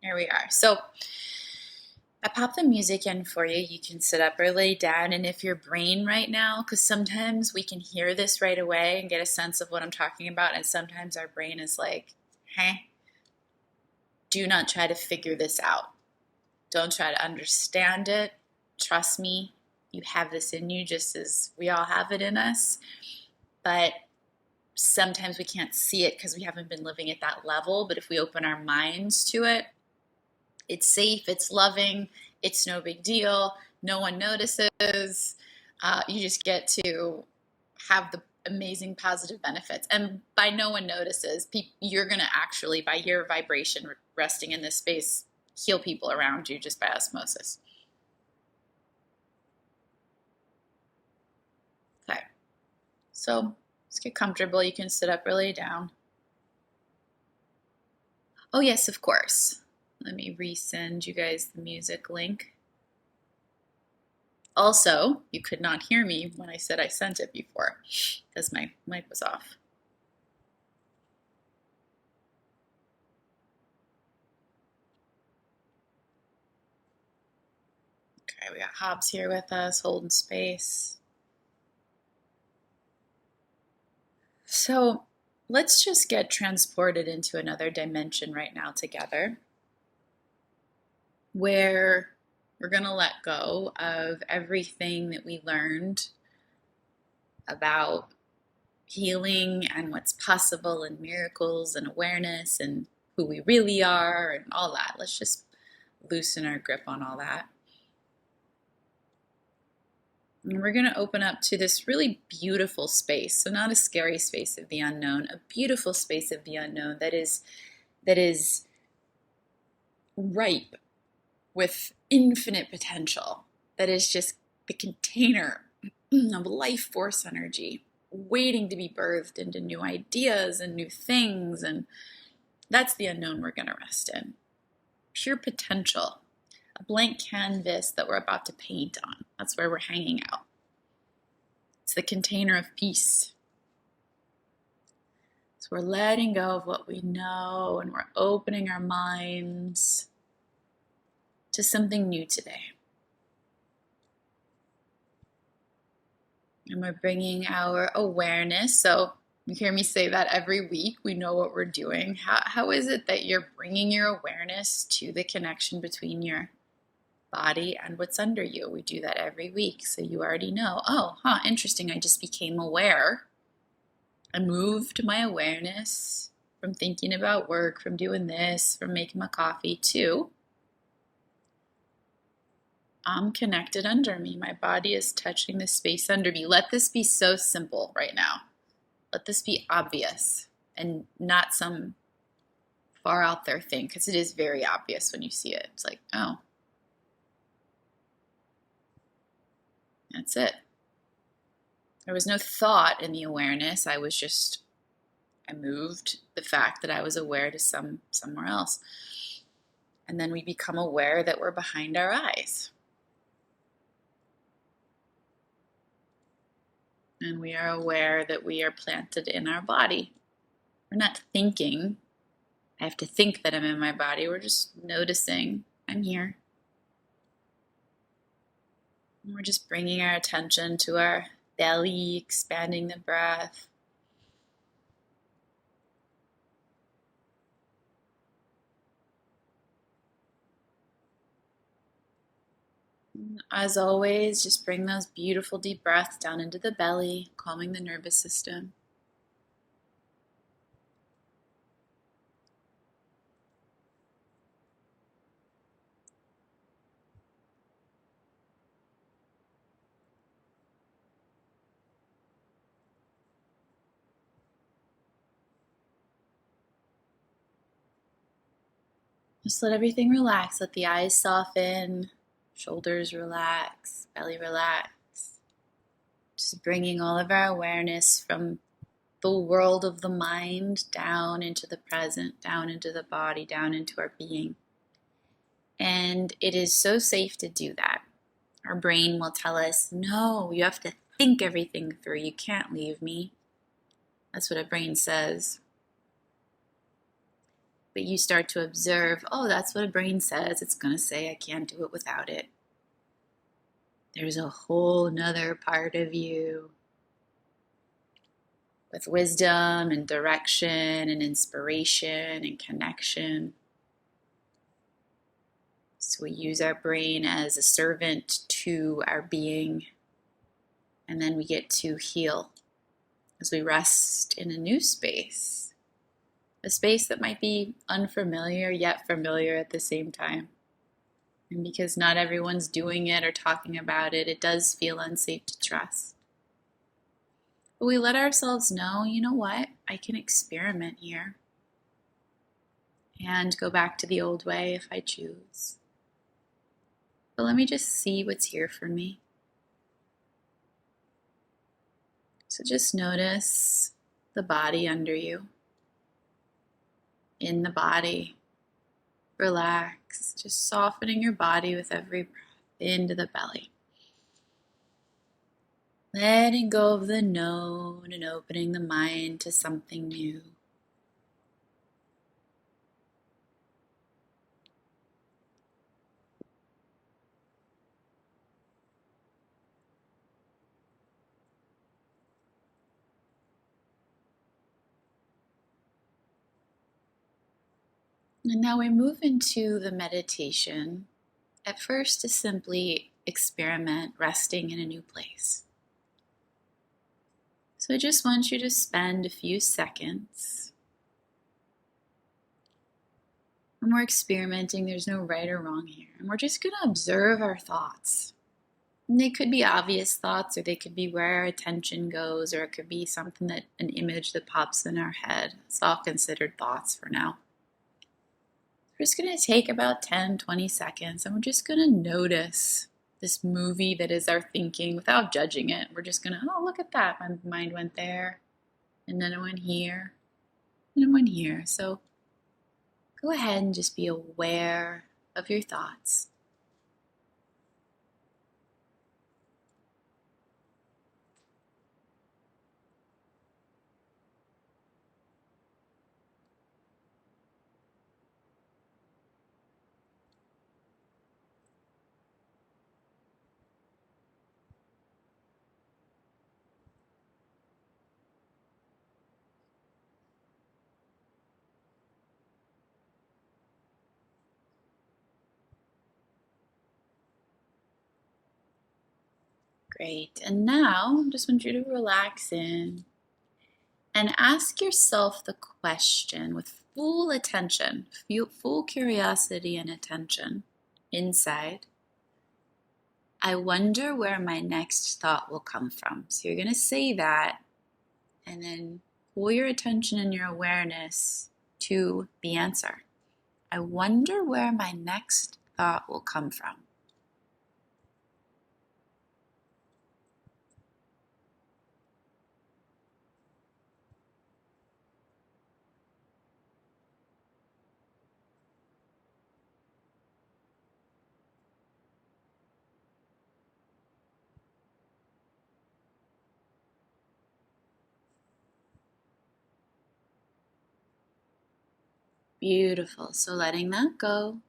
Here we are. So I popped the music in for you. You can sit up or lay down. And if your brain right now, because sometimes we can hear this right away and get a sense of what I'm talking about. And sometimes our brain is like, hey, do not try to figure this out. Don't try to understand it. Trust me, you have this in you just as we all have it in us. But sometimes we can't see it because we haven't been living at that level. But if we open our minds to it, it's safe, it's loving, it's no big deal, no one notices. You just get to have the amazing positive benefits. And by no one notices, you're going to actually, by your vibration resting in this space, heal people around you just by osmosis. Okay, so let's get comfortable. You can sit up or lay down. Oh, yes, of course. Let me resend you guys the music link. Also, you could not hear me when I said I sent it before because my mic was off. Okay, we got Hobbs here with us, holding space. So let's just get transported into another dimension right now together, where we're going to let go of everything that we learned about healing and what's possible and miracles and awareness and who we really are and all that. Let's just loosen our grip on all that. And we're going to open up to this really beautiful space. So not a scary space of the unknown, a beautiful space of the unknown that is ripe with infinite potential, that is just the container of life force energy waiting to be birthed into new ideas and new things. And that's the unknown we're going to rest in. Pure potential, a blank canvas that we're about to paint on. That's where we're hanging out. It's the container of peace. So we're letting go of what we know and we're opening our minds to something new today. And we're bringing our awareness. So you hear me say that every week. We know what we're doing. How is it that you're bringing your awareness to the connection between your body and what's under you? We do that every week. So you already know, interesting. I just became aware. I moved my awareness from thinking about work, from doing this, from making my coffee to I'm connected under me. My body is touching the space under me. Let this be so simple right now. Let this be obvious and not some far out there thing, because it is very obvious when you see it. It's like, oh, that's it. There was no thought in the awareness. I moved the fact that I was aware to somewhere else. And then we become aware that we're behind our eyes. And we are aware that we are planted in our body. We're not thinking, I have to think that I'm in my body. We're just noticing I'm here. And we're just bringing our attention to our belly, expanding the breath. As always, just bring those beautiful deep breaths down into the belly, calming the nervous system. Just let everything relax. Let the eyes soften, shoulders relax, belly relax. Just bringing all of our awareness from the world of the mind down into the present, down into the body, down into our being. And it is so safe to do that. Our brain will tell us, no, you have to think everything through. You can't leave me. That's what a brain says. But you start to observe, oh, that's what a brain says. It's going to say, I can't do it without it. There's a whole nother part of you with wisdom and direction and inspiration and connection. So we use our brain as a servant to our being, and then we get to heal as we rest in a new space, a space that might be unfamiliar yet familiar at the same time. And because not everyone's doing it or talking about it, it does feel unsafe to trust. But we let ourselves know, you know what, I can experiment here and go back to the old way if I choose. But let me just see what's here for me. So just notice the body under you. In the body, relax, just softening your body with every breath into the belly. Letting go of the known and opening the mind to something new. And now we move into the meditation. At first, to simply experiment resting in a new place. So I just want you to spend a few seconds. When we're experimenting, there's no right or wrong here. And we're just going to observe our thoughts. And they could be obvious thoughts, or they could be where our attention goes, or it could be something an image that pops in our head. It's all considered thoughts for now. We're just going to take about 10, 20 seconds, and we're just going to notice this movie that is our thinking without judging it. We're just going to, oh, look at that. My mind went there, and then it went here, and it went here. So go ahead and just be aware of your thoughts. Great. And now I just want you to relax in and ask yourself the question with full attention, full curiosity and attention inside. I wonder where my next thought will come from. So you're going to say that and then pull your attention and your awareness to the answer. I wonder where my next thought will come from. Beautiful. So letting that go,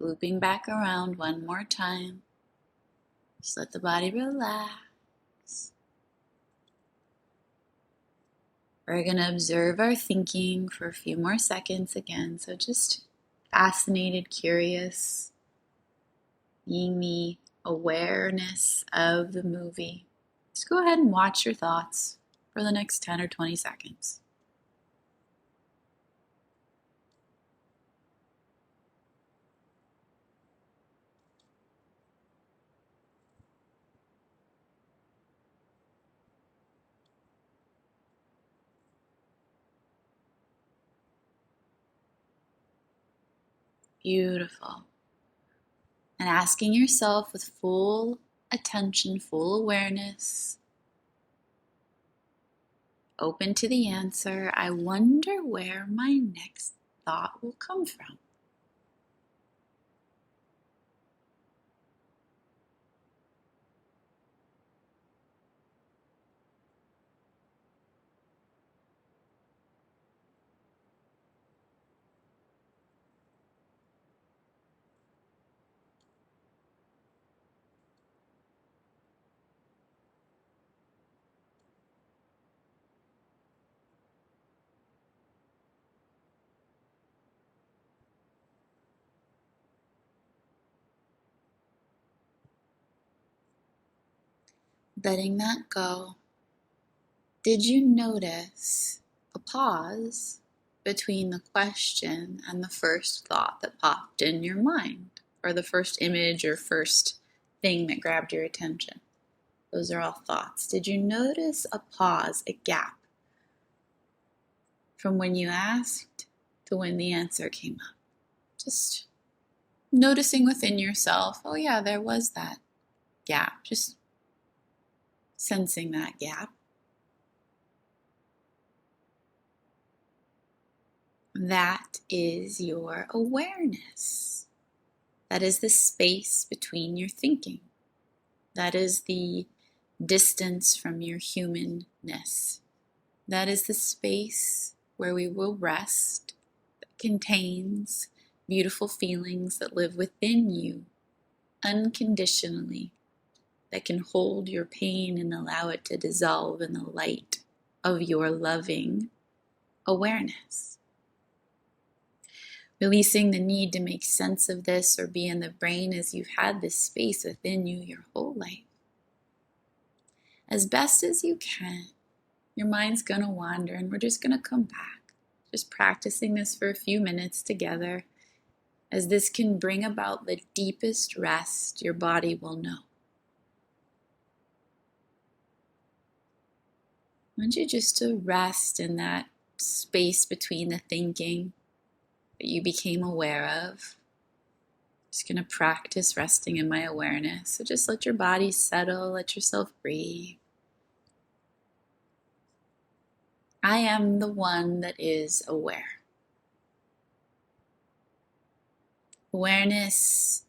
looping back around one more time. Just let the body relax. We're going to observe our thinking for a few more seconds again. So just fascinated, curious, being the awareness of the movie. Just go ahead and watch your thoughts for the next 10 or 20 seconds. Beautiful. And asking yourself with full attention, full awareness, open to the answer, I wonder where my next thought will come from. letting that go, did you notice a pause between the question and the first thought that popped in your mind, or the first image or first thing that grabbed your attention? Those are all thoughts. Did you notice a pause, a gap from when you asked to when the answer came up? Just noticing within yourself, oh yeah, there was that gap. Just sensing that gap. That is your awareness. That is the space between your thinking. That is the distance from your humanness. That is the space where we will rest, that contains beautiful feelings that live within you unconditionally, that can hold your pain and allow it to dissolve in the light of your loving awareness. Releasing the need to make sense of this or be in the brain, as you've had this space within you your whole life. As best as you can, your mind's going to wander and we're just going to come back. Just practicing this for a few minutes together, as this can bring about the deepest rest your body will know. I want you just to rest in that space between the thinking that you became aware of. Just going to practice resting in my awareness. So just let your body settle, let yourself breathe. I am the one that is aware. Awareness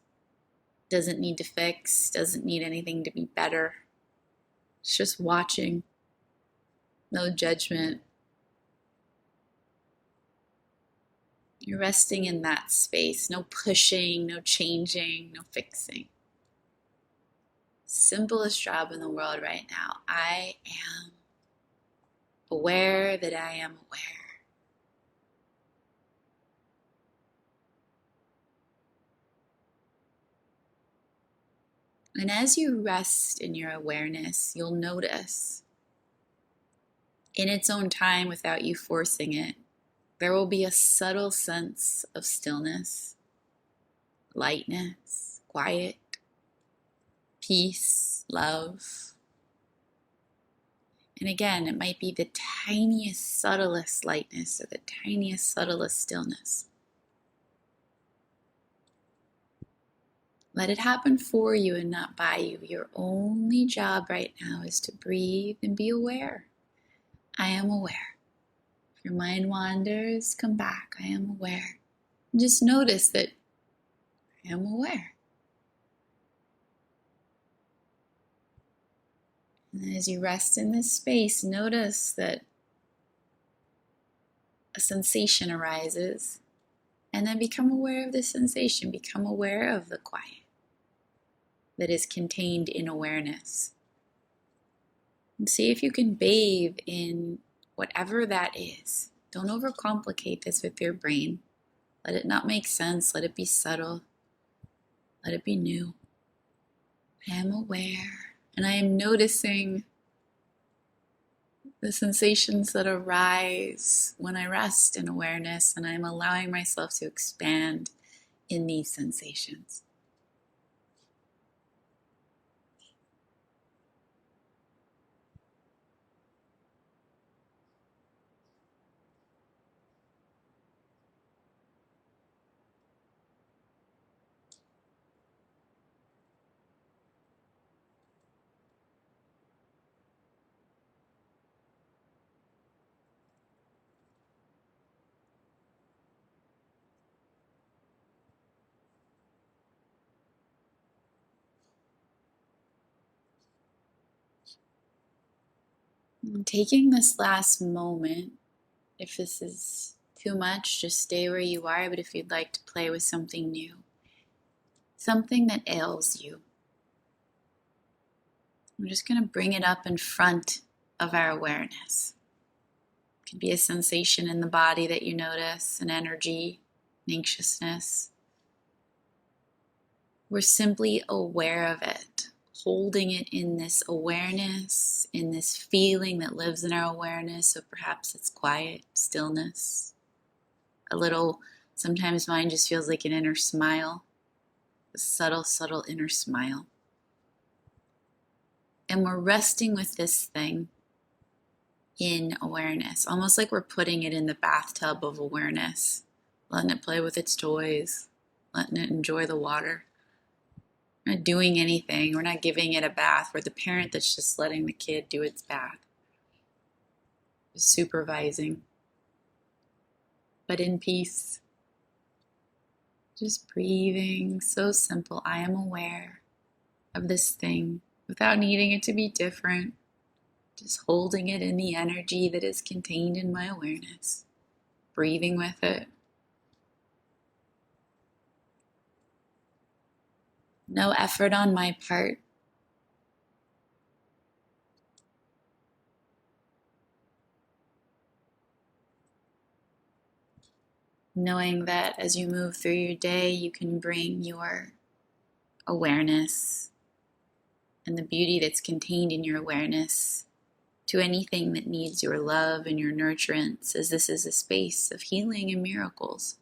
doesn't need to fix, doesn't need anything to be better. It's just watching. No judgment. You're resting in that space. No pushing, no changing, no fixing. Simplest job in the world right now. I am aware that I am aware. And as you rest in your awareness, you'll notice, in its own time without you forcing it, there will be a subtle sense of stillness, lightness, quiet, peace, love. And again, it might be the tiniest, subtlest lightness or the tiniest, subtlest stillness. Let it happen for you and not by you. Your only job right now is to breathe and be aware. I am aware. If your mind wanders, come back. I am aware. And just notice that I am aware. And as you rest in this space, notice that a sensation arises, and then become aware of the sensation. Become aware of the quiet that is contained in awareness. And see if you can bathe in whatever that is. Don't overcomplicate this with your brain. Let it not make sense. Let it be subtle. Let it be new. I am aware, and I am noticing the sensations that arise when I rest in awareness, and I'm allowing myself to expand in these sensations. And taking this last moment, if this is too much, just stay where you are, but if you'd like to play with something new, something that ails you, I'm just going to bring it up in front of our awareness. It could be a sensation in the body that you notice, an energy, an anxiousness. We're simply aware of it, holding it in this awareness, in this feeling that lives in our awareness. So perhaps it's quiet, stillness, a little, sometimes mine just feels like an inner smile, a subtle, subtle inner smile. And we're resting with this thing in awareness, almost like we're putting it in the bathtub of awareness, letting it play with its toys, letting it enjoy the water. We're not doing anything. We're not giving it a bath. We're the parent that's just letting the kid do its bath, just supervising, but in peace. Just breathing, so simple. I am aware of this thing without needing it to be different. Just holding it in the energy that is contained in my awareness. Breathing with it. No effort on my part. Knowing that as you move through your day, you can bring your awareness and the beauty that's contained in your awareness to anything that needs your love and your nurturance, as this is a space of healing and miracles.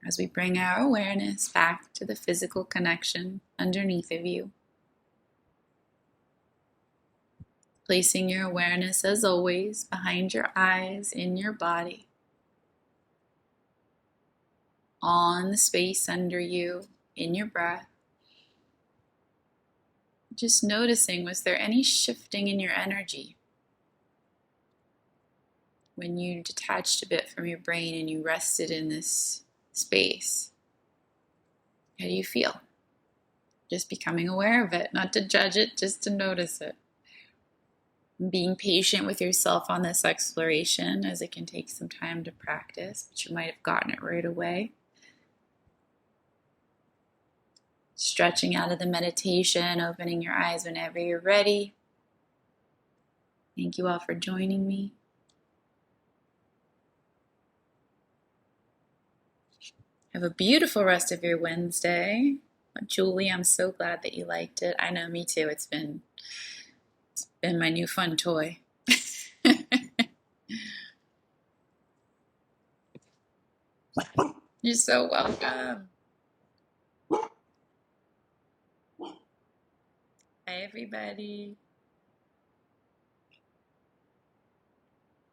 As we bring our awareness back to the physical connection underneath of you, placing your awareness, as always, behind your eyes, in your body, on the space under you, in your breath. Just noticing, was there any shifting in your energy when you detached a bit from your brain and you rested in this space? How do you feel? Just becoming aware of it, not to judge it, just to notice it. Being patient with yourself on this exploration, as it can take some time to practice, but you might have gotten it right away. Stretching out of the meditation, opening your eyes whenever you're ready. Thank you all for joining me. Have a beautiful rest of your Wednesday. Julie, I'm so glad that you liked it. I know, me too. It's been my new fun toy. You're so welcome. Bye, everybody.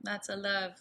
Lots of love.